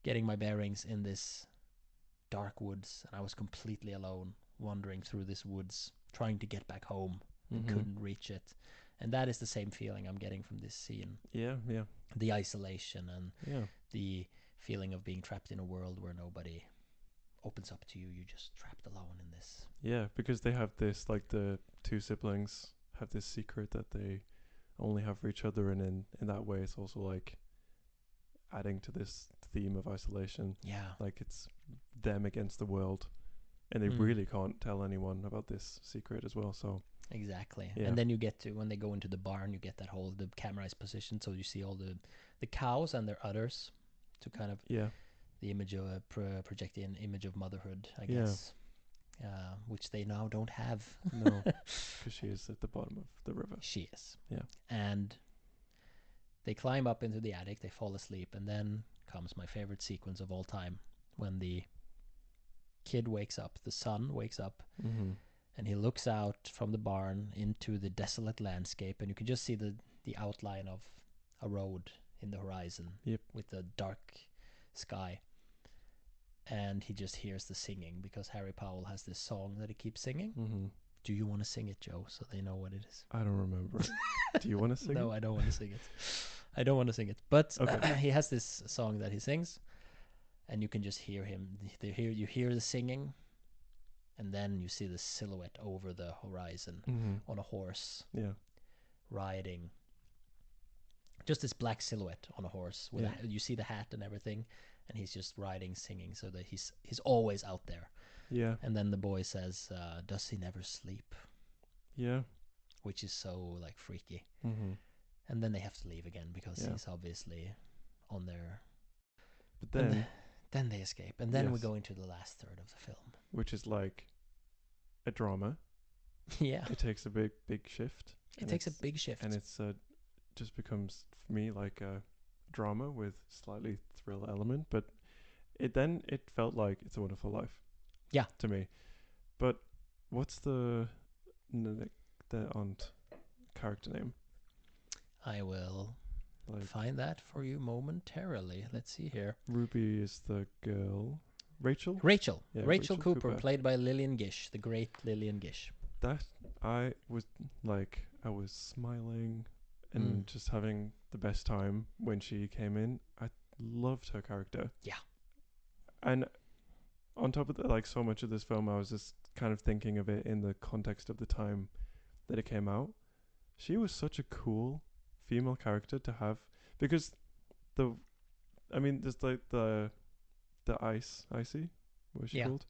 getting my bearings in this dark woods, and I was completely alone wandering through this woods, trying to get back home and Mm-hmm. couldn't reach it. And that is the same feeling I'm getting from this scene. Yeah, yeah, The isolation and yeah. the feeling of being trapped in a world where nobody opens up to you. You're just trapped alone in this. Yeah, because they have this, like the two siblings have this secret that they only have for each other, and in that way it's also like adding to this theme of isolation. Yeah. Like it's them against the world, and they Mm. really can't tell anyone about this secret as well. So Exactly. Yeah. And then you get to, when they go into the barn, you get that whole, the camera is positioned so you see all the cows and their udders to kind of yeah, the image of project an image of motherhood, I Yeah. guess, which they now don't have. no, because she is at the bottom of the river. She is. Yeah. And they climb up into the attic, they fall asleep, and then comes my favorite sequence of all time, when the kid wakes up, the son wakes up, Mm-hmm. and he looks out from the barn into the desolate landscape, and you can just see the outline of a road in the horizon. Yep. With the dark sky. And he just hears the singing, because Harry Powell has this song that he keeps singing. Mm-hmm. Do you want to sing it, Joe, so they know what it is? I don't remember. Do you want to sing? No, it? I don't want to sing it. I don't want to sing it. But Okay. he has this song that he sings, and you can just hear him. You hear the singing, and then you see the silhouette over the horizon Mm-hmm. on a horse Yeah. riding. Just this black silhouette on a horse. With Yeah. you see the hat and everything, and he's just riding, singing, so that he's always out there. Yeah. And then the boy says, "Does he never sleep?" Yeah. Which is so like freaky. Mm-hmm. And then they have to leave again because Yeah. he's obviously on their. But then, Then they escape, and then we Yes. go into the last third of the film. which is like a drama, Yeah, it takes a big shift. it and takes a it's- big shift. and it's just becomes for me like a drama with slightly thrill element, but it felt like It's a Wonderful Life. Yeah. To me. But what's the aunt character name? I will Like find that for you momentarily. Let's see here. Ruby is the girl. Rachel? Rachel. Yeah, Rachel Rachel Cooper, Cooper. played by Lillian Gish, the great Lillian Gish. That I was smiling and just having the best time when she came in. I loved her character. Yeah. And on top of that, like so much of this film, I was just kind of thinking of it in the context of the time that it came out. She was such a cool female character to have, because there's like the icy, what's she Yeah. called?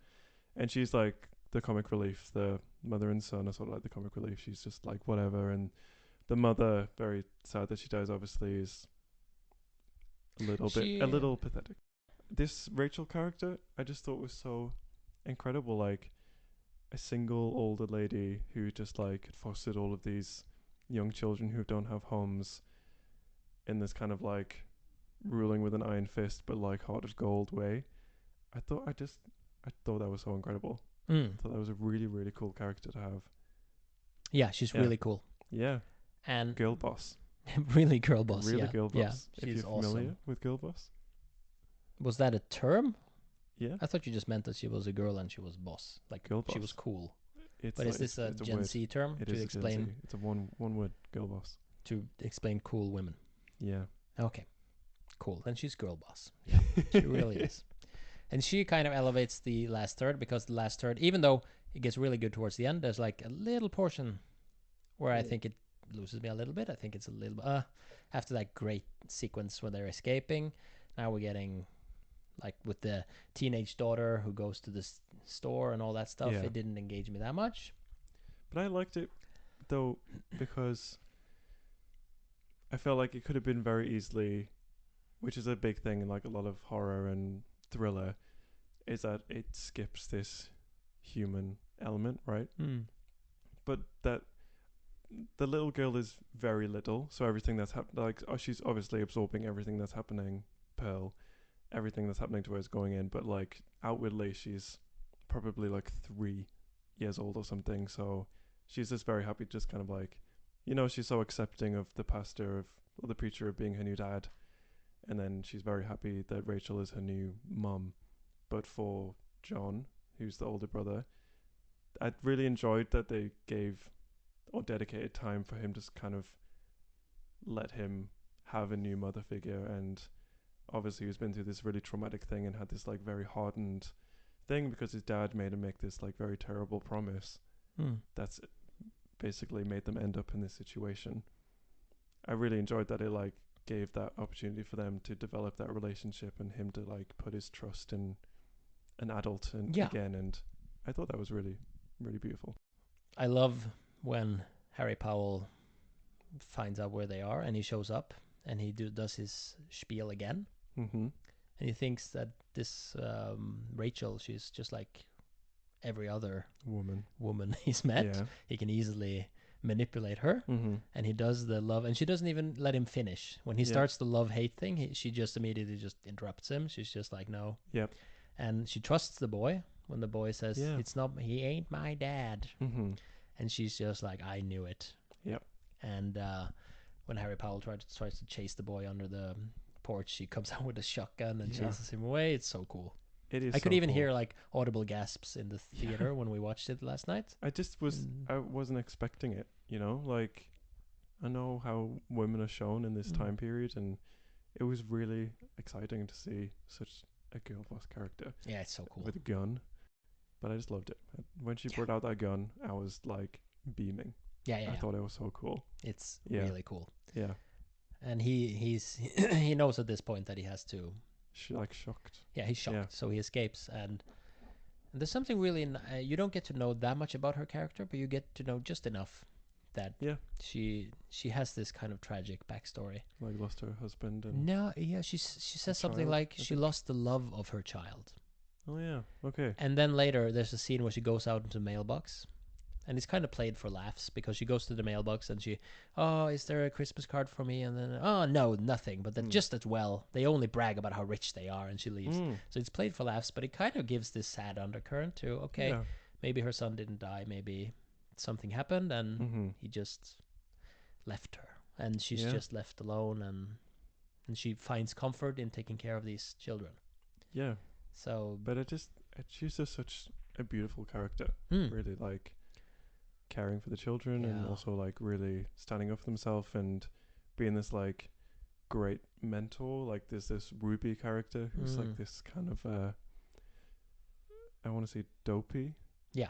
And she's like the comic relief. The mother and son are sort of like the comic relief. She's just like whatever, and the mother, very sad that she dies, obviously, is a little pathetic. This Rachel character, I just thought was so incredible. Like a single older lady who just like had fostered all of these young children who don't have homes in this kind of like ruling with an iron fist but like heart of gold way. I thought that was so incredible. I thought that was a really, really cool character to have. Yeah, she's Yeah. really cool. Yeah. And Girl boss. really girl boss. Really yeah. girl boss. Yeah, If she's you're familiar awesome. with girl boss. Was that a term? Yeah. I thought you just meant that she was a girl and she was boss. Like Girl she boss. was cool. It's But like, is this a it's Gen word. Z term It to is explain a Gen Z. It's a one word, girl boss. to explain cool women? Yeah. Okay, cool. Then she's girl boss. Yeah, she really is. And she kind of elevates the last third, because the last third, even though it gets really good towards the end, there's like a little portion where I think it loses me a little bit. I think it's a little after that great sequence where they're escaping. Now we're getting like with the teenage daughter who goes to the store and all that stuff. Yeah. It didn't engage me that much. But I liked it though, because I felt like it could have been very easily, which is a big thing in like a lot of horror and thriller, is that it skips this human element, right? But that the little girl is very little, so everything that's happening, like, she's obviously absorbing everything that's happening, Pearl, everything that's happening to her is going in, but like outwardly she's probably like 3 years old or something, so she's just very happy, just kind of like, she's so accepting of the pastor or the preacher of being her new dad, and then she's very happy that Rachel is her new mum. But for John, who's the older brother, I really enjoyed that they gave or dedicated time for him to kind of let him have a new mother figure. And obviously he's been through this really traumatic thing and had this like very hardened thing because his dad made him make this like very terrible promise that's basically made them end up in this situation. I really enjoyed that it like gave that opportunity for them to develop that relationship and him to like put his trust in an adult and again. And I thought that was really, really beautiful. I love when Harry Powell finds out where they are and he shows up and he does his spiel again. Mm-hmm. And he thinks that this Rachel, she's just like every other woman he's met. Yeah. He can easily manipulate her. Mm-hmm. And he does the love, and she doesn't even let him finish. When he starts the love-hate thing, she just immediately just interrupts him. She's just like, no. Yep. And she trusts the boy when the boy says, it's not, he ain't my dad. Mm-hmm. And she's just like, I knew it. Yep. And when Harry Powell tries to chase the boy under the porch, she comes out with a shotgun and chases him away. It's so cool. It is. I could even hear like audible gasps in the theater when we watched it last night. I wasn't expecting it, you know, like I know how women are shown in this time period, and it was really exciting to see such a girl boss character. Yeah, it's so cool. With a gun. But I just loved it. When she brought out that gun, I was like beaming. I thought it was so cool. It's really cool. Yeah. And he knows at this point that he has to. Shocked. Yeah, he's shocked. So he escapes, and there's something really you don't get to know that much about her character, but you get to know just enough that she has this kind of tragic backstory. Like lost her husband and she says something like she lost the love of her child. Oh yeah, okay. And then later there's a scene where she goes out into the mailbox. And it's kind of played for laughs because she goes to the mailbox and she, is there a Christmas card for me? And then, no, nothing. But then just as well, they only brag about how rich they are and she leaves. So it's played for laughs, but it kind of gives this sad undercurrent to, maybe her son didn't die. Maybe something happened and he just left her. And she's just left alone and she finds comfort in taking care of these children. Yeah. So. But she's just such a beautiful character. Really like caring for the children and also like really standing up for themselves and being this like great mentor. Like there's this Ruby character who's like this kind of I want to say dopey. Yeah,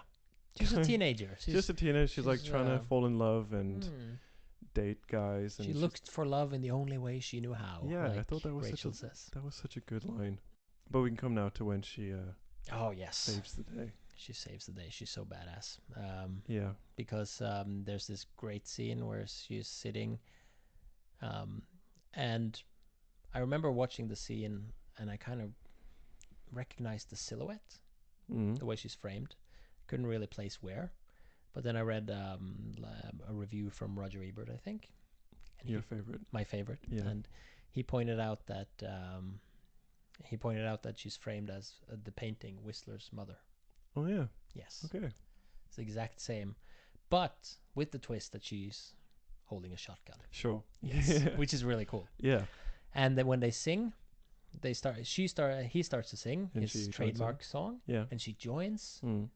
she's a teenager. She's just a teenager. She's like trying to fall in love and date guys. And she looked for love in the only way she knew how. Yeah, like I thought that was that was such a good line. But we can come now to when she saves the day. She saves the day. She's so badass. Because there's this great scene where she's sitting, and I remember watching the scene, and I kind of recognized the silhouette, the way she's framed. Couldn't really place where, but then I read a review from Roger Ebert, I think. And Your favorite? My favorite. Yeah. And he pointed out that she's framed as the painting Whistler's mother. Oh yeah. Yes. Okay. It's the exact same, but with the twist that she's holding a shotgun. Sure. Yes. Which is really cool. Yeah. And then when they sing, he starts to sing his trademark song. Yeah. And she joins. And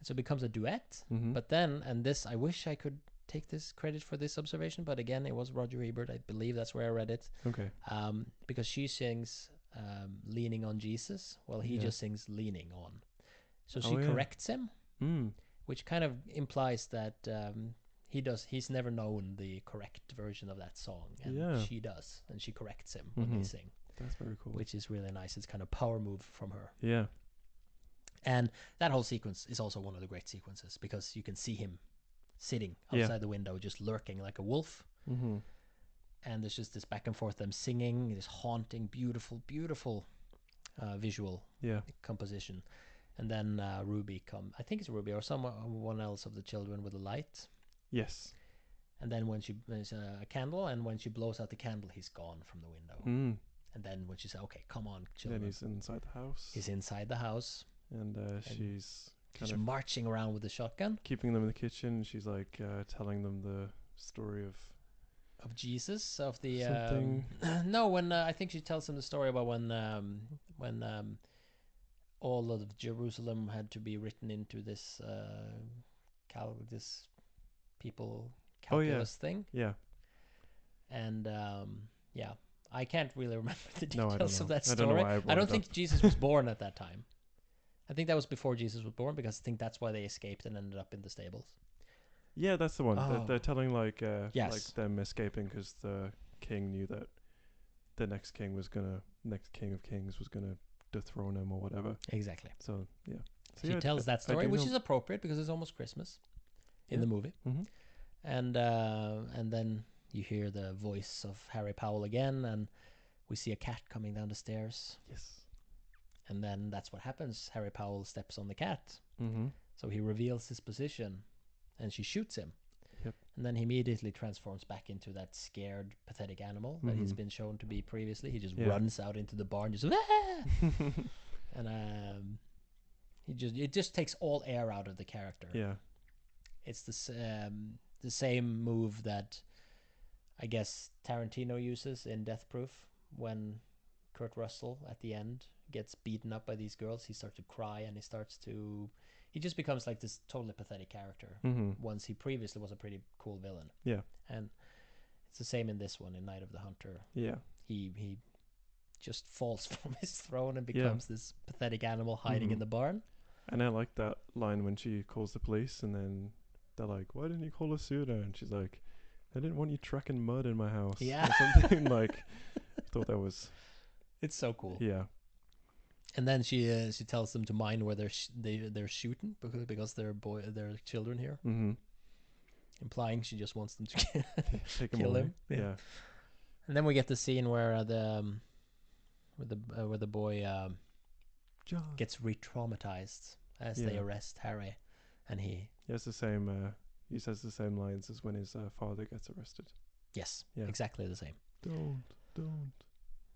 so it becomes a duet. But then, and this, I wish I could take this credit for this observation, but again, it was Roger Ebert. I believe that's where I read it. Okay. Because she sings leaning on Jesus, while he just sings leaning on. So she corrects him, which kind of implies that he's never known the correct version of that song, and she does, and she corrects him when they sing. That's very cool. Which is really nice. It's kind of power move from her. Yeah. And that whole sequence is also one of the great sequences because you can see him sitting outside the window, just lurking like a wolf. And there's just this back and forth, them singing, this haunting, beautiful, beautiful visual composition. And then Ruby I think it's Ruby or someone else of the children with a light. Yes. And then when there's a candle, and when she blows out the candle, he's gone from the window. And then when she said, okay, come on, children. Then he's inside the house. He's inside the house. And she's kind of marching around with the shotgun. Keeping them in the kitchen. She's like telling them the story of Jesus, of the... something. No, when I think she tells them the story about when all of Jerusalem had to be written into this this people Oh, yeah. calculus thing. Yeah. And yeah, I can't really remember the No, I don't details of know. that I don't know story. why I I brought don't it think up. Jesus was born at that time. I think that was before Jesus was born, because I think that's why they escaped and ended up in the stables. Yeah, that's the one. Oh. They're telling like Yes. them escaping because the king knew that the next king of kings was gonna dethrone him or whatever. Exactly. So yeah. So She yeah, tells that I story, do which know. is appropriate because it's almost Christmas in Yeah. the movie. Mm-hmm. And then you hear the voice of Harry Powell again, and we see a cat coming down the stairs. Yes. And then that's what happens. Harry Powell steps on the cat. Mm-hmm. So he reveals his position, and she shoots him. Yep. And then he immediately transforms back into that scared, pathetic animal that he's been shown to be previously. He just runs out into the barn, just and it just takes all air out of the character. Yeah. It's the same move that I guess Tarantino uses in Death Proof when Kurt Russell at the end gets beaten up by these girls. He starts to cry, and he just becomes like this totally pathetic character. Once he previously was a pretty cool villain. Yeah. And it's the same in this one, in Night of the Hunter. Yeah. He just falls from his throne and becomes this pathetic animal hiding in the barn. And I like that line when she calls the police, and then they're like, "Why didn't you call us sooner?" And she's like, "I didn't want you tracking mud in my house." Yeah. Or something like. I thought that was. It's so cool. Yeah. And then she tells them to mind where they're shooting because they're children here, implying she just wants them to Take kill him. Yeah. And then we get the scene where the boy John gets re-traumatized as they arrest Harry, and he has the same. He says the same lines as when his father gets arrested. yes, Yeah. exactly the same. Don't.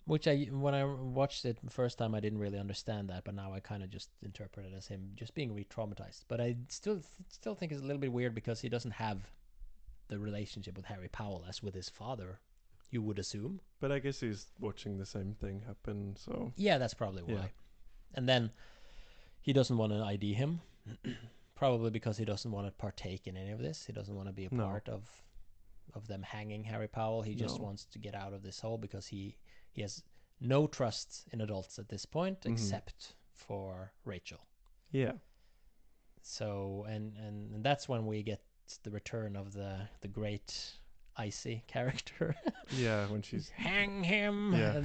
Which when I watched it the first time, I didn't really understand that, but now I kind of just interpret it as him just being re-traumatized. But I still think it's a little bit weird because he doesn't have the relationship with Harry Powell as with his father, you would assume. But I guess he's watching the same thing happen, so. Yeah, that's probably why. Yeah. And then he doesn't want to ID him, probably because he doesn't want to partake in any of this. He doesn't want to be a part of them hanging Harry Powell. He just wants to get out of this hole because he has no trust in adults at this point, except for Rachel. Yeah. So and that's when we get the return of the great Icy character. Yeah, when she's hang him. Yeah.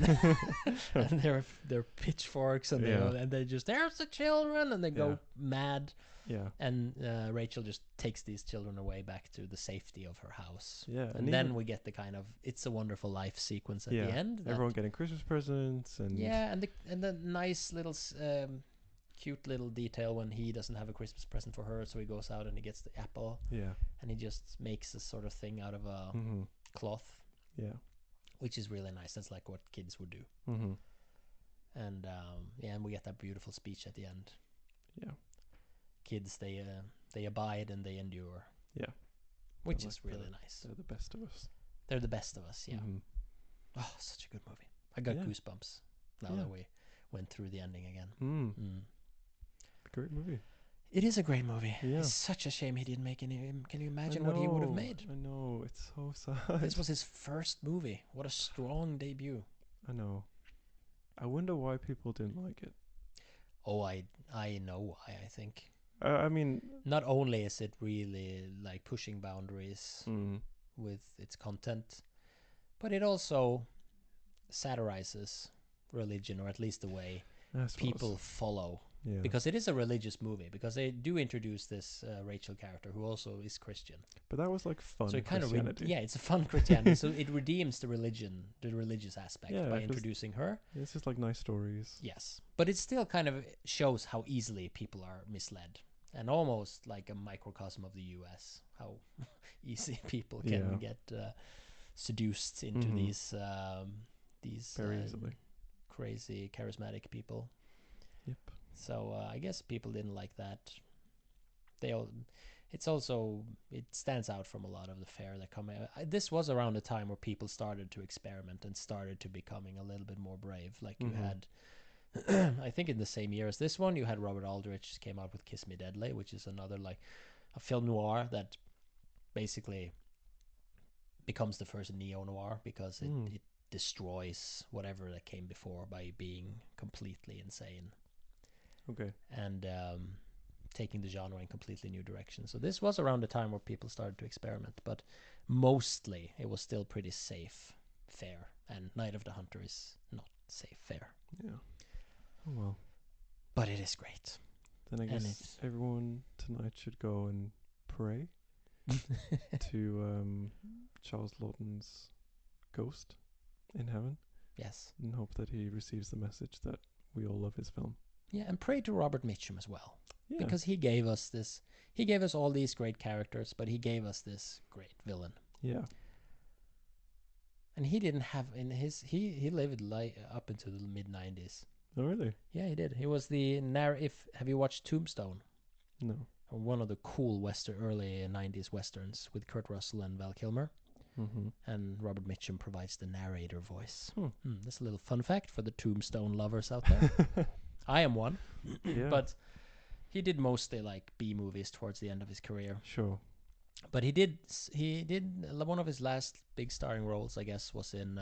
And they're pitchforks, and they just, there's the children, and they go mad. Yeah. And Rachel just takes these children away back to the safety of her house. Yeah. And then we get the kind of It's a Wonderful Life sequence at the end. Everyone getting Christmas presents and and the nice little cute little detail when he doesn't have a Christmas present for her, so he goes out and he gets the apple. Yeah. And he just makes a sort of thing out of a cloth. Yeah. Which is really nice. That's like what kids would do. And and we get that beautiful speech at the end. Yeah. Kids, they abide and they endure. Yeah. Which is really nice. They're the best of us. They're the best of us, yeah. Oh, such a good movie. I got goosebumps now that we went through the ending again. Great movie. It is a great movie. Yeah. It's such a shame he didn't make any. Can you imagine what he would have made? I know, it's so sad. This was his first movie. What a strong debut. I know. I wonder why people didn't like it. Oh, I know why, I think. I mean, not only is it really like pushing boundaries with its content, but it also satirizes religion, or at least the way people follow. Yeah. Because it is a religious movie, because they do introduce this Rachel character who also is Christian. But that was like fun. So it kind of it's a fun Christianity. So it redeems the religious aspect by introducing her. It's just like nice stories. Yes, but it still kind of shows how easily people are misled, and almost like a microcosm of the U.S. How easy people can get seduced into these very easily crazy charismatic people. Yep. So I guess people didn't like that. It stands out from a lot of the fare that come out. This was around the time where people started to experiment and started to becoming a little bit more brave. Like you had I think in the same year as this one, you had Robert Aldrich came out with Kiss Me Deadly, which is another like a film noir that basically becomes the first neo noir because it destroys whatever that came before by being completely insane. Okay. And taking the genre in completely new direction. So this was around the time where people started to experiment, but mostly it was still pretty safe fare. And Night of the Hunter is not safe fare. Yeah. Oh well. But it is great. Then I guess everyone tonight should go and pray to Charles Laughton's ghost in heaven. Yes. And hope that he receives the message that we all love his film. Yeah, and pray to Robert Mitchum as well. Yeah. Because he gave us this. He gave us all these great characters, but he gave us this great villain. Yeah. And he didn't have in his he lived up into the mid 90s. Oh really? Yeah, he did. He was the have you watched Tombstone? No. One of the cool early 90s westerns with Kurt Russell and Val Kilmer. Mm-hmm. And Robert Mitchum provides the narrator voice. Hmm. That's a little fun fact for the Tombstone lovers out there. I am one. Yeah. But he did mostly like B movies towards the end of his career. Sure. But he did one of his last big starring roles, I guess, was in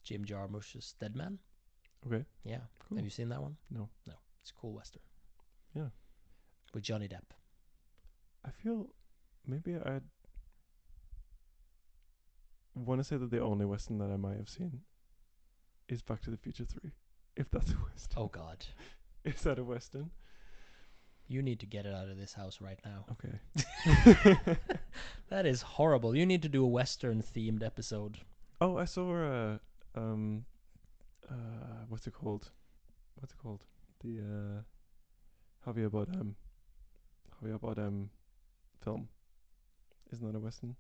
Jim Jarmusch's Dead Man. Okay. Yeah. Cool. Have you seen that one? No. No. It's a cool western. Yeah. With Johnny Depp. I feel maybe I'd want to say that the only western that I might have seen is Back to the Future 3. If that's a western. Oh God. Is that a western? You need to get it out of this house right now. Okay. That is horrible. You need to do a western themed episode. Oh, I saw what's it called? The Javier Bardem film. Isn't that a western?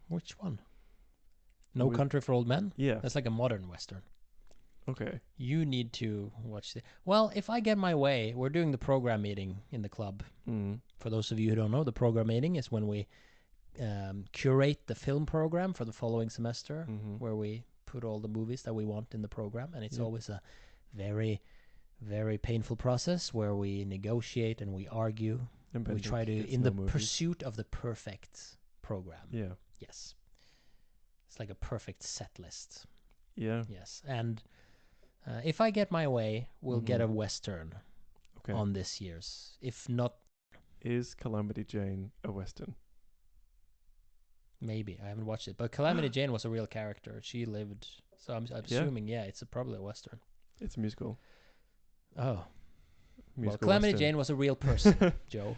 Which one? No Country for Old Men? Yeah. That's like a modern western. Okay. You need to watch it. Well, if I get my way, we're doing the program meeting in the club. For those of you who don't know, the program meeting is when we curate the film program for the following semester, where we put all the movies that we want in the program. And it's always a very, very painful process where we negotiate and we argue. And we try to, in the pursuit of the perfect program. Yeah. Yes. It's like a perfect set list. Yeah. Yes. And if I get my way, we'll get a western on this year's. If not... Is Calamity Jane a western? Maybe. I haven't watched it. But Calamity Jane was a real character. She lived... So I'm assuming, it's probably a western. It's a musical. Oh. Musical well, Calamity western. Jane was a real person, Joe.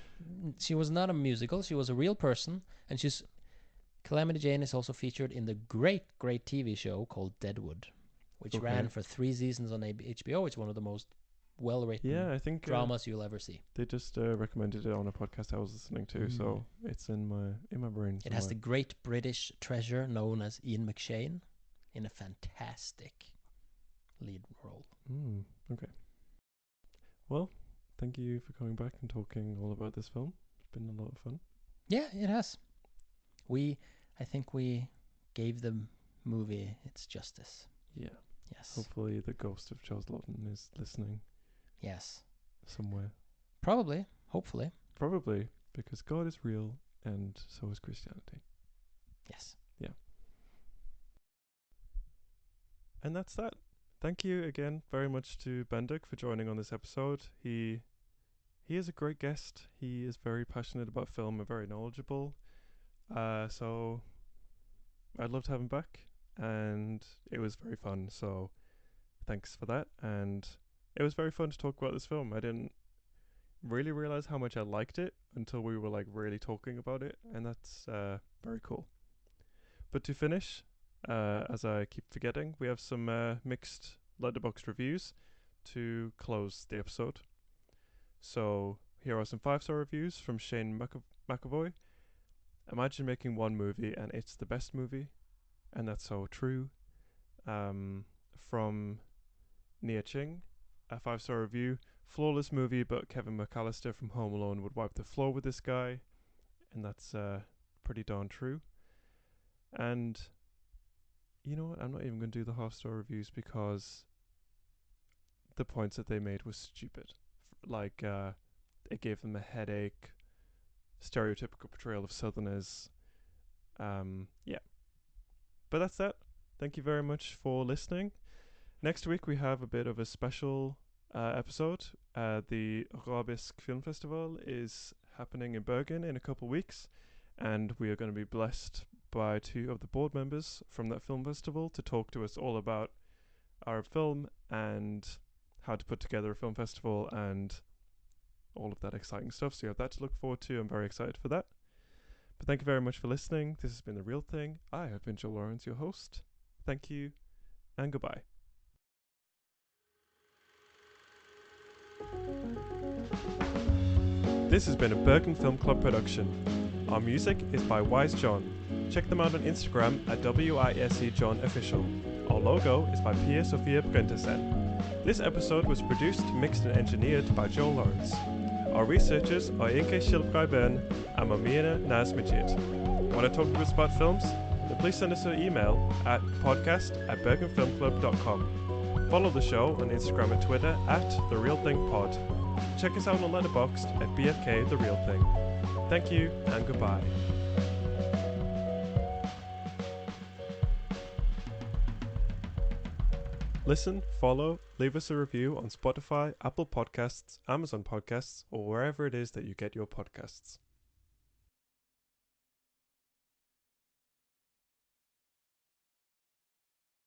She was not a musical. She was a real person. And Calamity Jane is also featured in the great, great TV show called Deadwood, which ran for 3 seasons on HBO. It's one of the most well-written I think dramas you'll ever see. They just recommended it on a podcast I was listening to, so it's in my brain. It has the great British treasure known as Ian McShane in a fantastic lead role. Okay. Well, thank you for coming back and talking all about this film. It's been a lot of fun. Yeah, it has. I think we gave the movie its justice. Yeah. Yes. Hopefully the ghost of Charles Laughton is listening. Yes. Somewhere. Probably. Hopefully. Probably, because God is real and so is Christianity. Yes. Yeah. And that's that. Thank you again very much to Bendik for joining on this episode. He is a great guest. He is very passionate about film and very knowledgeable. So I'd love to have him back, and it was very fun. So thanks for that. And it was very fun to talk about this film. I didn't really realize how much I liked it until we were like really talking about it, and that's very cool. But to finish, as I keep forgetting, we have some mixed Letterboxd reviews to close the episode. So here are some 5-star reviews from Shane McAvoy. Imagine making one movie and it's the best movie, and that's so true. From Nia Ching, a 5-star review. Flawless movie, but Kevin McAllister from Home Alone would wipe the floor with this guy, and that's pretty darn true. And you know what? I'm not even going to do the half-star reviews because the points that they made was stupid. Like, it gave them a headache, stereotypical portrayal of Southerners. Yeah. But that's that. Thank you very much for listening. Next week we have a bit of a special episode. The Rabisk Film Festival is happening in Bergen in a couple of weeks, and we are going to be blessed by 2 of the board members from that film festival to talk to us all about our film and how to put together a film festival and all of that exciting stuff. So you have that to look forward to. I'm very excited for that. But thank you very much for listening. This has been The Real Thing. I have been Joe Lawrence, your host. Thank you, and goodbye. This has been a Bergen Film Club production. Our music is by Wise John. Check them out on Instagram at WISEJohnOfficial. Our logo is by Pia Sofia Brentesen. This episode was produced, mixed and engineered by Joe Lawrence. Our researchers are Inke Shilbreiben and Mamina Nazmajid. Want to talk to us about films? Then please send us an email at podcast@bergenfilmclub.com. Follow the show on Instagram and Twitter at TheRealThingPod. Check us out on Letterboxd at BFK The Real Thing. Thank you and goodbye. Listen, follow, leave us a review on Spotify, Apple Podcasts, Amazon Podcasts, or wherever it is that you get your podcasts.